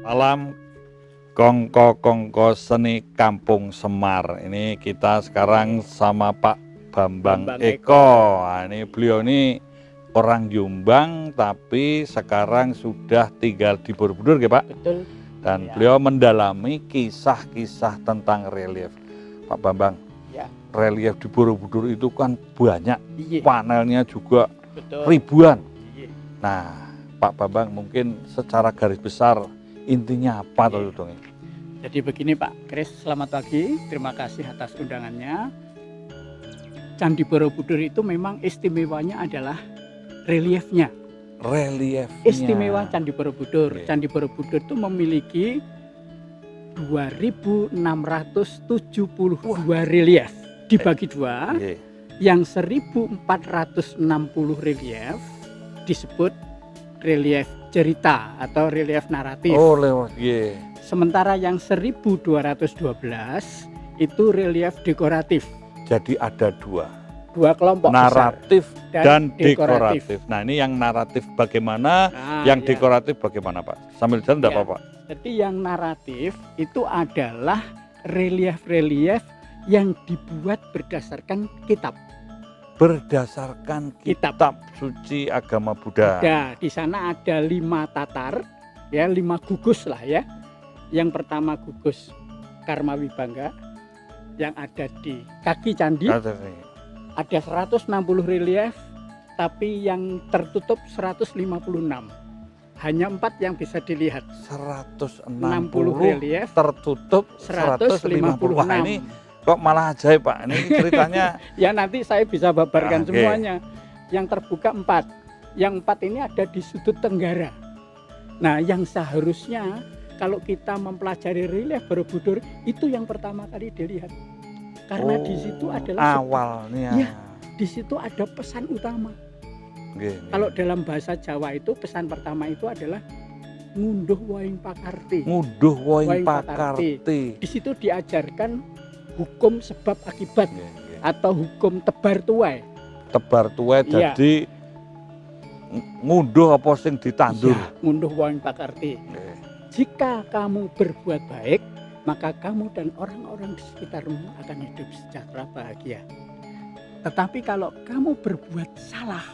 Malam Kongko-kongko seni Kampung Semar. Ini kita sekarang sama Pak Bambang Eko. Nah, ini beliau ini orang Jombang tapi sekarang sudah tinggal di Borobudur ya Pak? Betul. Dan ya, beliau mendalami kisah-kisah tentang relief. Pak Bambang, ya, relief di Borobudur itu kan banyak, iya, panelnya juga betul, ribuan. iya. Nah, Pak Bambang mungkin secara garis besar intinya apa tuh dong? Jadi begini Pak Kris, selamat pagi, terima kasih atas undangannya. Candi Borobudur itu memang istimewanya adalah reliefnya. Reliefnya. Istimewa Candi Borobudur. Oke. Candi Borobudur itu memiliki 2.672 relief dibagi dua. Oke. Yang 1.460 relief disebut relief cerita atau relief naratif. Oh, lewat. Yeah. Sementara yang 1.212 itu relief dekoratif. Jadi ada dua kelompok naratif besar dan dekoratif. Nah, ini yang naratif bagaimana, yang ya, dekoratif bagaimana Pak? Sambil jalan enggak Ya. apa-apa. Jadi yang naratif itu adalah relief-relief yang dibuat berdasarkan kitab. Berdasarkan kitab suci agama Buddha. Di sana ada 5 tatar, ya 5 gugus lah ya. Yang pertama gugus Karma Wibangga yang ada di kaki candi. Ada 160 relief, tapi yang tertutup 156. Hanya 4 yang bisa dilihat. 160 relief, tertutup 150. Wah, ini kok malah ajaib Pak. Ini ceritanya. Ya nanti saya bisa babarkan Oke. semuanya. Yang terbuka 4. Yang 4 ini ada di sudut tenggara. Nah, yang seharusnya kalau kita mempelajari relief Borobudur itu yang pertama kali dilihat. Karena di situ adalah awalnya. Ya, di situ ada pesan utama. Kalau dalam bahasa Jawa itu pesan pertama itu adalah ngunduh woing pakarti. Ngunduh woing pakarti. Di situ diajarkan hukum sebab akibat atau hukum tebar tuai. Tebar tuai jadi ngunduh apa sing ditandur. Ya, ngunduh woing pakarti. Jika kamu berbuat baik, maka kamu dan orang-orang di sekitarmu akan hidup sejahtera bahagia. Tetapi kalau kamu berbuat salah,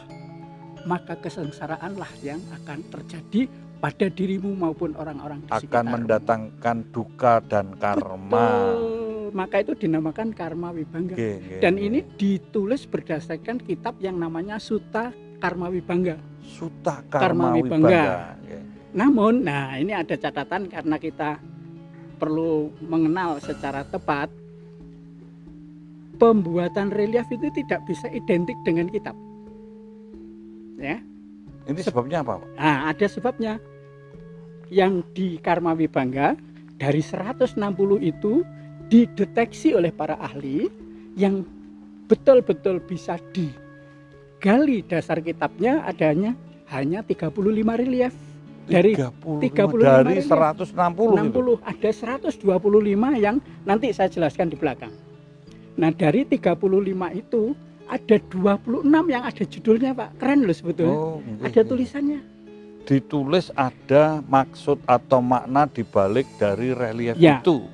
maka kesengsaraanlah yang akan terjadi pada dirimu maupun orang-orang di sekitarmu. Akan mendatangkan duka dan karma. Betul. Maka itu dinamakan Karma Wibangga. Dan ini ditulis berdasarkan kitab yang namanya Sutta Karma Wibangga. Sutta Karma Wibangga. Namun, nah ini ada catatan karena kita perlu mengenal secara tepat. Pembuatan relief itu tidak bisa identik dengan kitab. Ya. Ini sebabnya apa Pak? Nah, ada sebabnya. Yang di Karma Wibangga dari 160 itu dideteksi oleh para ahli yang betul-betul bisa digali dasar kitabnya adanya hanya 35 relief. Dari 35 dari relief, 160 60 ada 125 yang nanti saya jelaskan di belakang. Nah, dari 35 itu ada 26 yang ada judulnya Pak. Keren loh sebetulnya. Ada tulisannya. Ditulis ada maksud atau makna dibalik dari relief Ya. itu.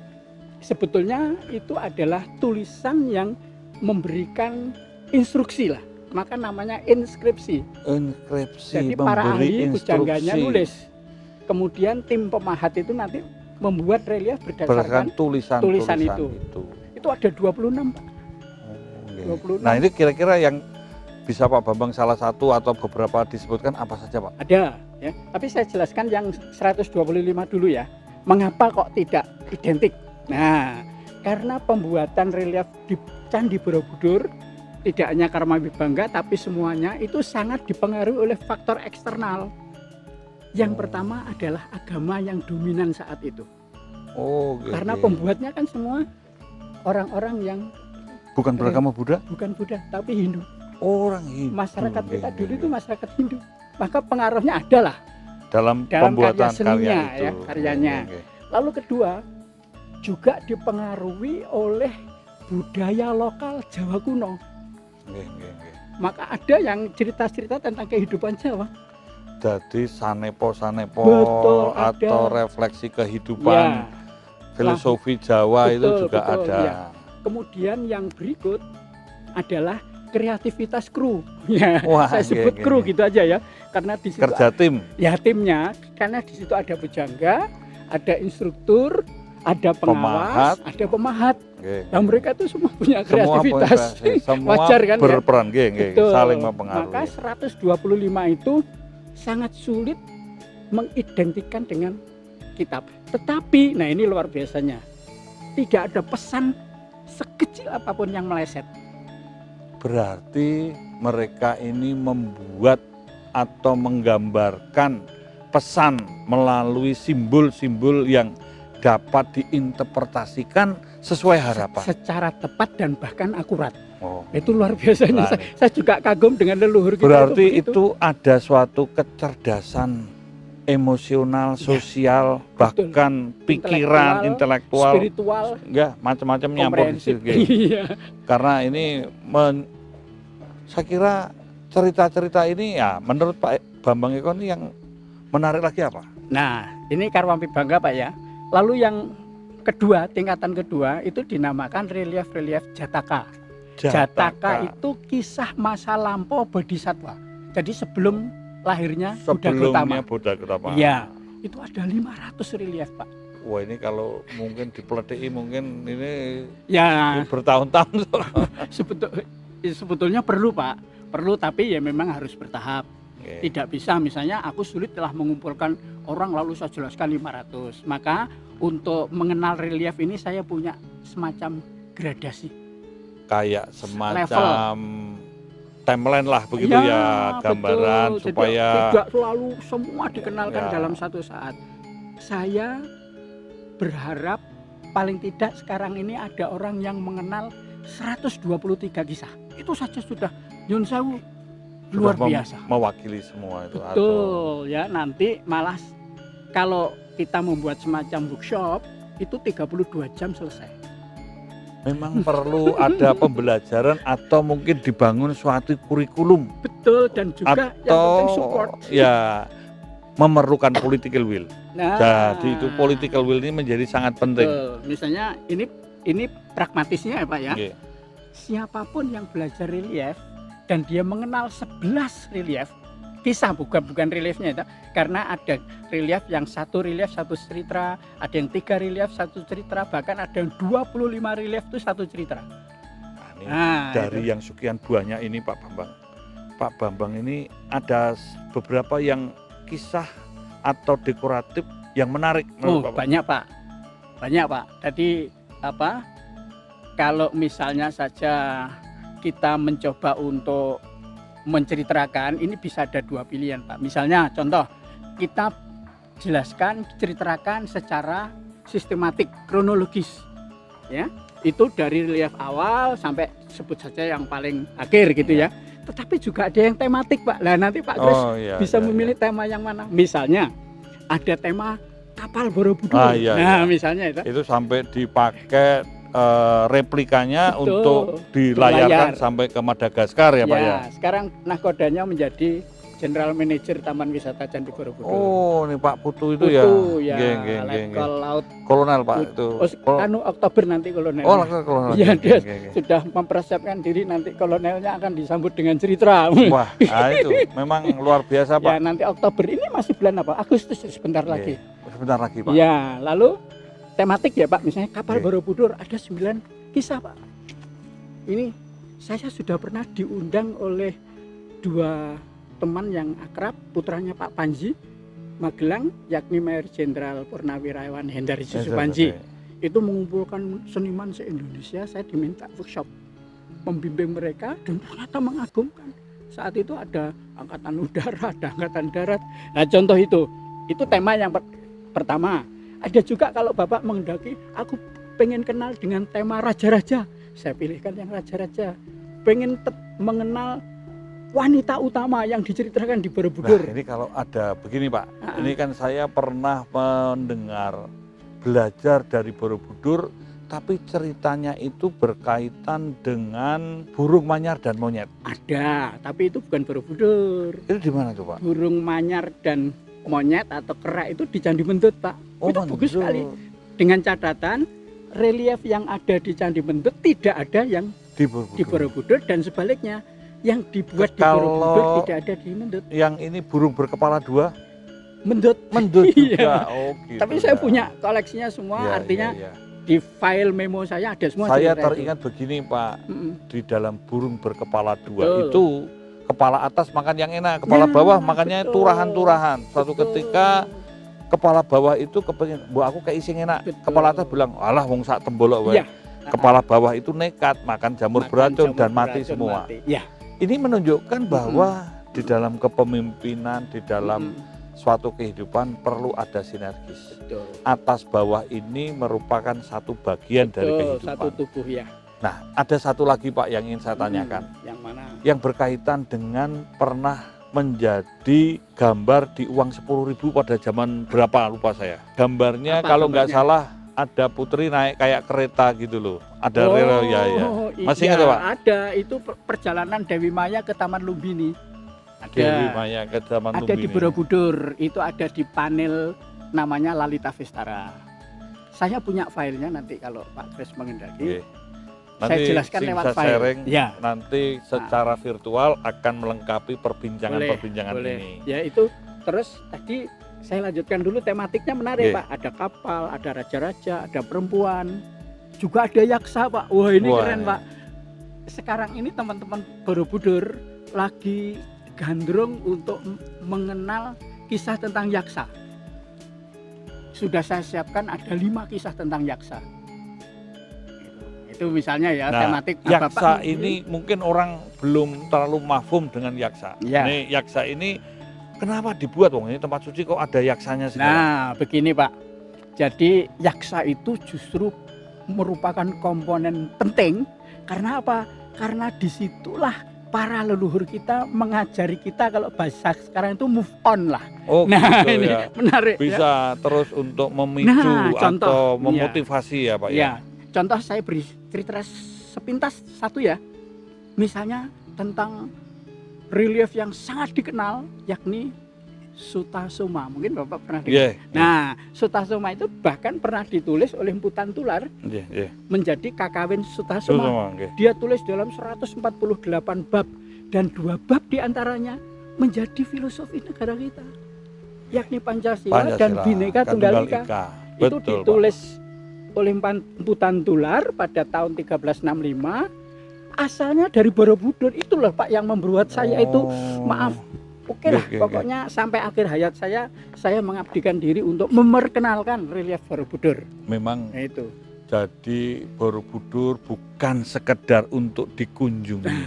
Sebetulnya itu adalah tulisan yang memberikan instruksi lah. Maka namanya inskripsi. Jadi para ahli pujangganya nulis. Kemudian tim pemahat itu nanti membuat relief berdasarkan tulisan itu. Itu ada 26 Pak. 26. Nah, ini kira-kira yang bisa Pak Bambang salah satu atau beberapa disebutkan apa saja Pak? Ada ya. Tapi saya jelaskan yang 125 dulu ya. Mengapa kok tidak identik? Nah, karena pembuatan relief di Candi Borobudur tidak hanya Karma Wibangga tapi semuanya itu sangat dipengaruhi oleh faktor eksternal. Yang pertama adalah agama yang dominan saat itu. Karena pembuatnya kan semua orang-orang yang bukan beragama Buddha? Bukan Buddha, tapi Hindu. Orang Hindu. Masyarakat kita dulu itu masyarakat Hindu. Maka pengaruhnya adalah dalam pembuatan karya seninya, karya itu. Ya, karyanya. Lalu kedua, juga dipengaruhi oleh budaya lokal Jawa kuno. Maka ada yang cerita-cerita tentang kehidupan Jawa. Jadi sanepo-sanepo Betul, atau ada. refleksi kehidupan, Ya, filosofi Jawa itu betul, juga betul, ada. ya. Kemudian yang berikut adalah kreativitas kru. Ya, Wah, saya sebut nggih, kru nggih. gitu aja ya. Karena di situ Kerja tim. ya timnya, karena di situ ada pujangga, ada instruktur, ada pengawas, ada pemahat. Nggih, Nah, nggih. mereka itu semua punya Semua kreativitas. semua Wajar kan ya? berperan, nggih, nggih, Betul. saling Maka mempengaruhi. 125 itu sangat sulit mengidentikan dengan kitab. Tetapi, nah ini luar biasanya, tidak ada pesan sekecil apapun yang meleset. Berarti mereka ini membuat atau menggambarkan pesan melalui simbol-simbol yang dapat diinterpretasikan sesuai harapan. Secara tepat dan bahkan akurat. Oh. Itu luar biasanya. Nah, Saya juga kagum dengan leluhur kita. berarti begitu. itu ada suatu kecerdasan emosional, sosial, betul. bahkan pikiran, intelektual, spiritual, enggak macam-macam nyampur di komprehensif. situ. Iya. Karena ini saya kira cerita-cerita ini ya menurut Pak Bambang Eko ini yang menarik lagi apa? Nah, ini Karwampi Bangga Pak ya. Lalu yang kedua, tingkatan kedua itu dinamakan relief-relief Jataka. Jataka itu kisah masa lampau Bodhisatwa. Jadi sebelum lahirnya Buddha Gautama. Sebelumnya Buddha Gautama. Iya, itu ada 500 relief Pak. Wah, ini kalau mungkin dipeletihi mungkin ini Ya, bertahun-tahun. sebetulnya perlu Pak. Perlu, tapi ya memang harus bertahap. Oke. Tidak bisa misalnya aku sulit telah mengumpulkan orang lalu saya jelaskan 500. Maka untuk mengenal relief ini saya punya semacam gradasi. Kayak semacam timeline lah begitu ya, gambaran betul. supaya tidak selalu semua dikenalkan Ya. dalam satu saat. Saya berharap paling tidak sekarang ini ada orang yang mengenal 123 kisah. Itu saja sudah nyun sewu luar biasa. mewakili semua itu. Betul ya, nanti malah kalau kita membuat semacam workshop itu 32 jam selesai. Memang perlu ada pembelajaran atau mungkin dibangun suatu kurikulum Betul, dan juga yang penting support. atau ya memerlukan political will. Nah, Jadi itu political will ini menjadi sangat penting. betul. Misalnya ini pragmatisnya ya Pak ya. Oke. Siapapun yang belajar relief dan dia mengenal 11 relief, kisah bukan reliefnya itu, karena ada relief yang satu relief satu cerita, ada yang 3 relief satu cerita, bahkan ada yang 25 relief itu satu cerita. Nah, ini Nah, dari itu. yang sekian banyak ini Pak Bambang. Pak Bambang ini ada beberapa yang kisah atau dekoratif yang menarik Oh, menurut Bapak. banyak Pak. Banyak Pak. Jadi apa? Kalau misalnya saja kita mencoba untuk menceritakan, ini bisa ada 2 pilihan Pak. Misalnya contoh, kita jelaskan, ceritakan secara sistematik, kronologis. Ya, itu dari relief awal sampai sebut saja yang paling akhir gitu ya. Tetapi juga ada yang tematik Pak. Nah, nanti Pak Kris bisa memilih tema yang mana. Misalnya ada tema kapal Borobudur. Misalnya itu. Itu sampai dipakai replikanya Betul. untuk dilayarkan Berlayar. sampai ke Madagaskar ya Pak ya. Sekarang nahkodanya menjadi General Manager Taman Wisata Candi Borobudur. Oh, ini Pak Putu itu Putu, ya. ya. Letkol Laut Kolonel Pak itu. anu Oktober nanti kolonel. Oh, kolonel. Iya, dia sudah mempersiapkan diri, nanti kolonelnya akan disambut dengan cerita. Wah, itu memang luar biasa Pak. Ya, nanti Oktober ini masih bulan apa? Agustus, sebentar lagi. Sebentar lagi Pak. Ya, lalu tematik ya Pak, misalnya kapal Oke. Borobudur ada 9 kisah Pak. Ini saya sudah pernah diundang oleh 2 teman yang akrab, putranya Pak Panji Magelang, yakni Mayor Jenderal Purnawirawan Hendari Susupanji. Itu mengumpulkan seniman se-Indonesia. Saya diminta workshop membimbing mereka dan ternyata mengagumkan. Saat itu ada angkatan udara, ada angkatan darat. Nah, contoh itu tema yang pertama. Ada juga kalau Bapak menghendaki, aku pengen kenal dengan tema raja-raja, saya pilihkan yang raja-raja. Pengen mengenal wanita utama yang diceritakan di Borobudur. Nah, ini kalau ada begini Pak, ini kan saya pernah mendengar belajar dari Borobudur tapi ceritanya itu berkaitan dengan burung manyar dan monyet. Ada, tapi itu bukan Borobudur. Itu di mana tuh, Pak? Burung manyar dan monyet atau kerak itu di Candi Mendut, Pak. Oh, itu Mendut. bagus sekali. Dengan catatan relief yang ada di Candi Mendut tidak ada yang Di Borobudur. di Borobudur, dan sebaliknya yang dibuat di Kalau Borobudur tidak ada di Mendut. Yang ini burung berkepala 2, Mendut. Mendut juga. Iya. Oh, gitu. Tapi saya ya. punya koleksinya semua, Ya, artinya ya, ya. di file memo saya ada semua. Saya cerita itu. teringat begini, Pak. Mm-mm. Di dalam burung berkepala 2 Betul. itu kepala atas makan yang enak, kepala Ya, bawah makannya betul. turahan-turahan. Suatu Betul. ketika kepala bawah itu kepengen, bu aku kayak ising enak. Betul. Kepala atas bilang, alah wong sak tembolok wae. Iya. Kepala bawah itu nekat makan jamur Makan beracun jamur dan mati beracun, semua. mati. Ya. Ini menunjukkan bahwa di dalam kepemimpinan, di dalam suatu kehidupan perlu ada sinergis. Betul. Atas bawah ini merupakan satu bagian dari Betul, kehidupan. satu tubuh ya. Nah, ada satu lagi Pak yang ingin saya tanyakan. Yang mana? Yang berkaitan dengan pernah menjadi gambar di uang 10.000 pada zaman berapa lupa saya. Gambarnya Apa kalau nggak gambarnya? salah ada putri naik kayak kereta gitu loh. Ada rel ya. Masih iya, ingat ya, Pak? Ada, itu perjalanan Dewi Maya ke Taman Lumbini. Ada. Dewi Maya ke Taman Ada di Lumbini. Borobudur, itu ada di panel namanya Lalita Vistara. Saya punya filenya, nanti kalau Pak Kris mengendaki. Oke. Saya Nanti jelaskan lewat Simsa file. sharing Ya. nanti secara virtual akan melengkapi Boleh, perbincangan-perbincangan boleh. ini. Ya itu, terus tadi saya lanjutkan dulu, tematiknya menarik Oke. Pak. Ada kapal, ada raja-raja, ada perempuan, juga ada yaksa Pak. Wah ini Wah, keren ini. Pak. Sekarang ini teman-teman Borobudur lagi gandrung untuk mengenal kisah tentang yaksa. Sudah saya siapkan ada 5 kisah tentang yaksa. Itu misalnya ya, Nah, tematik yaksa Bapak ini mungkin orang belum terlalu mafhum dengan yaksa. Ya. Ini yaksa ini kenapa dibuat Wong? Ini tempat suci kok ada yaksanya sekarang? Nah, begini Pak. Jadi yaksa itu justru merupakan komponen penting. Karena apa? Karena disitulah para leluhur kita mengajari kita, kalau bahasa sekarang itu move on lah. Oh, Nah gitu ini ya. menarik. Ya. Bisa terus untuk memicu Nah, contoh, atau iya. memotivasi ya Pak ya. Ya, contoh saya beri cerita sepintas satu ya. Misalnya tentang relief yang sangat dikenal, yakni Sutasoma. Mungkin Bapak pernah dengar. Iya. Nah, Sutasoma itu bahkan pernah ditulis oleh Mpu Tantular Iya, iya. menjadi Kakawin Sutasoma. Sutasoma, oke. Dia tulis dalam 148 bab, dan 2 bab diantaranya menjadi filosofi negara kita, yakni Pancasila, dan Bhinneka Tunggal Ika. Itu Betul, ditulis oleh Mpu Tantular pada tahun 1365. Asalnya dari Borobudur. Itulah Pak yang membuat saya itu, maaf, oke lah, Oke, oke. pokoknya sampai akhir hayat saya mengabdikan diri untuk memperkenalkan relief Borobudur. Memang Nah, itu. jadi Borobudur bukan sekedar untuk dikunjungi,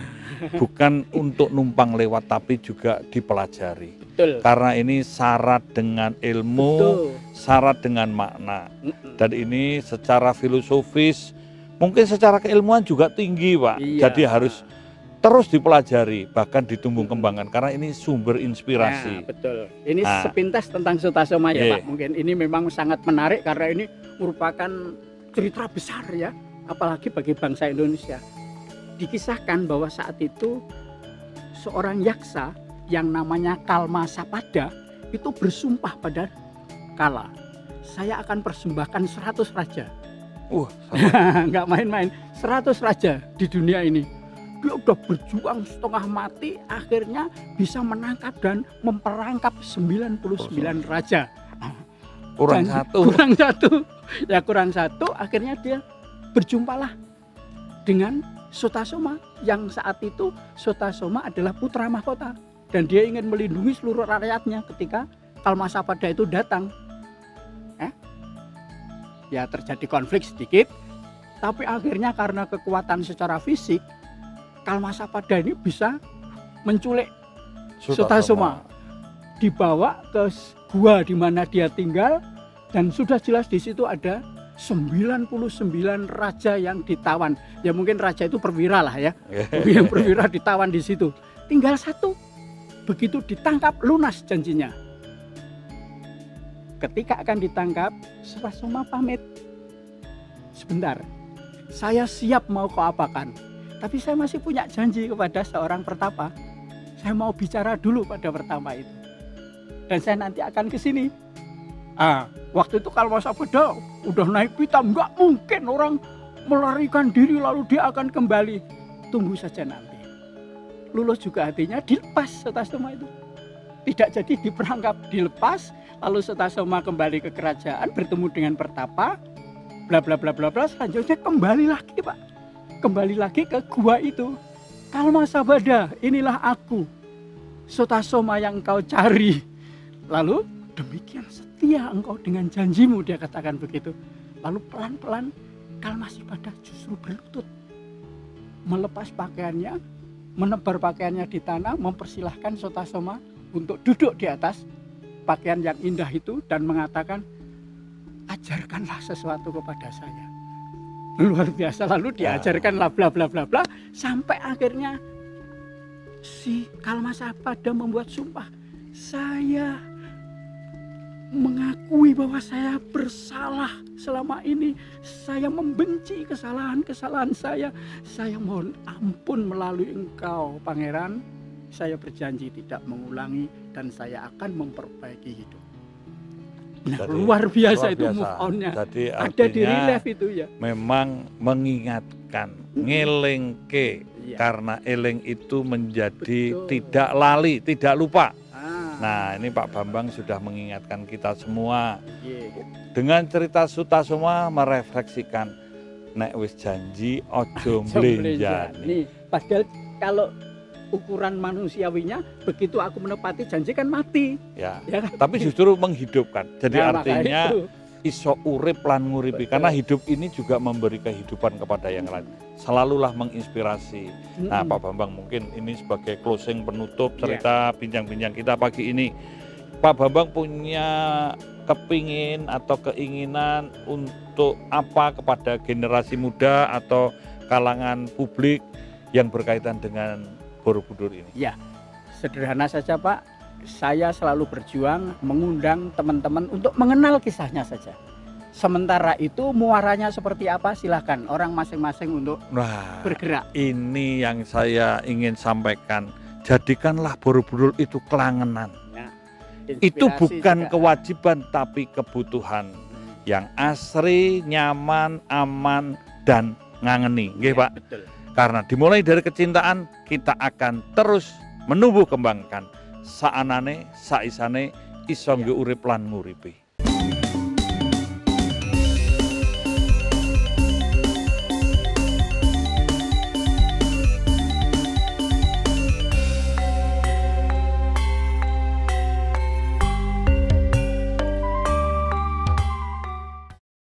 bukan untuk numpang lewat, tapi juga dipelajari. Betul. Karena ini syarat dengan ilmu, Betul. syarat dengan makna. Mm-mm. Dan ini secara filosofis, mungkin secara keilmuan juga tinggi Pak. Iya. Jadi harus terus dipelajari, bahkan ditumbuh kembangkan, karena ini sumber Nah, inspirasi. betul. Ini Nah. sepintas tentang Sutasoma ya Iya. Pak. Mungkin ini memang sangat menarik karena ini merupakan cerita besar ya, apalagi bagi bangsa Indonesia. Dikisahkan bahwa saat itu seorang yaksa yang namanya Kalma Sapada itu bersumpah pada Kala, saya akan persembahkan 100 raja. Nggak main-main, 100 raja di dunia ini. Dia udah berjuang setengah mati, akhirnya bisa menangkap dan memperangkap 99 raja. Kurang Dan satu. Kurang satu. Ya kurang satu, akhirnya dia berjumpalah dengan Sutasoma, yang saat itu Sutasoma adalah putra mahkota. Dan dia ingin melindungi seluruh rakyatnya ketika Kalmasapada itu datang. Ya terjadi konflik sedikit, tapi akhirnya karena kekuatan secara fisik, Kalmasapada ini bisa menculik Sutasoma, dibawa ke gua di mana dia tinggal, dan sudah jelas di situ ada 99 raja yang ditawan. Ya mungkin raja itu perwira lah ya. Yang perwira ditawan di situ. Tinggal 1. Begitu ditangkap lunas janjinya. Ketika akan ditangkap, Sutasoma pamit. sebentar, saya siap mau kau apakan, tapi saya masih punya janji kepada seorang pertapa. Saya mau bicara dulu pada pertapa itu, dan saya nanti akan ke sini. Waktu itu kalau Mas Abada udah naik pitam, nggak mungkin orang melarikan diri lalu dia akan kembali. Tunggu saja nanti. Lulus juga hatinya, dilepas Sutasoma itu. Tidak jadi diperangkap, dilepas. Lalu Sutasoma kembali ke kerajaan, bertemu dengan pertapa, bla bla bla bla bla. Selanjutnya kembali lagi, Pak. Kembali lagi ke gua itu. Kalma Sabada, inilah aku, Sutasoma yang kau cari. Lalu demikian setia engkau dengan janjimu, dia katakan begitu. Lalu pelan-pelan Kalma Sabada justru berlutut, melepas pakaiannya, menebar pakaiannya di tanah, mempersilahkan Sutasoma untuk duduk di atas pakaian yang indah itu dan mengatakan, ajarkanlah sesuatu kepada saya. Luar biasa, lalu diajarkanlah bla bla bla bla sampai akhirnya si Kalma Sabada membuat sumpah, saya mengakui bahwa saya bersalah selama ini, saya membenci kesalahan-kesalahan saya mohon ampun melalui engkau Pangeran, saya berjanji tidak mengulangi dan saya akan memperbaiki hidup. Nah, jadi, luar biasa itu move on-nya. Jadi ada di relief itu ya. Memang mengingatkan, ngelengke, karena eling itu menjadi tidak lali, tidak lupa. Nah, ini Pak Bambang sudah mengingatkan kita semua. Dengan cerita Sutasoma merefleksikan, nek wis janji ojo mblenjani. Padahal kalau ukuran manusiawinya, begitu aku menepati janji kan mati. Ya kan? Tapi justru menghidupkan. Jadi artinya iso urip lan nguripi. Karena hidup ini juga memberi kehidupan kepada yang lain. Selalulah menginspirasi. Nah, Pak Bambang, mungkin ini sebagai closing penutup cerita bincang-bincang kita pagi ini. Pak Bambang punya kepingin atau keinginan untuk apa kepada generasi muda atau kalangan publik yang berkaitan dengan Borobudur ini? Ya, sederhana saja Pak. Saya selalu berjuang mengundang teman-teman untuk mengenal kisahnya saja. Sementara itu muaranya seperti apa silahkan orang masing-masing untuk bergerak. Ini yang saya ingin sampaikan. Jadikanlah Borobudur itu kelangenan. Itu bukan kewajiban tapi kebutuhan yang asri, nyaman, aman dan ngangeni. Nggih Pak. Betul. Karena dimulai dari kecintaan kita akan terus menumbuh kembangkan saanane, saisane iso urip lan nguripi.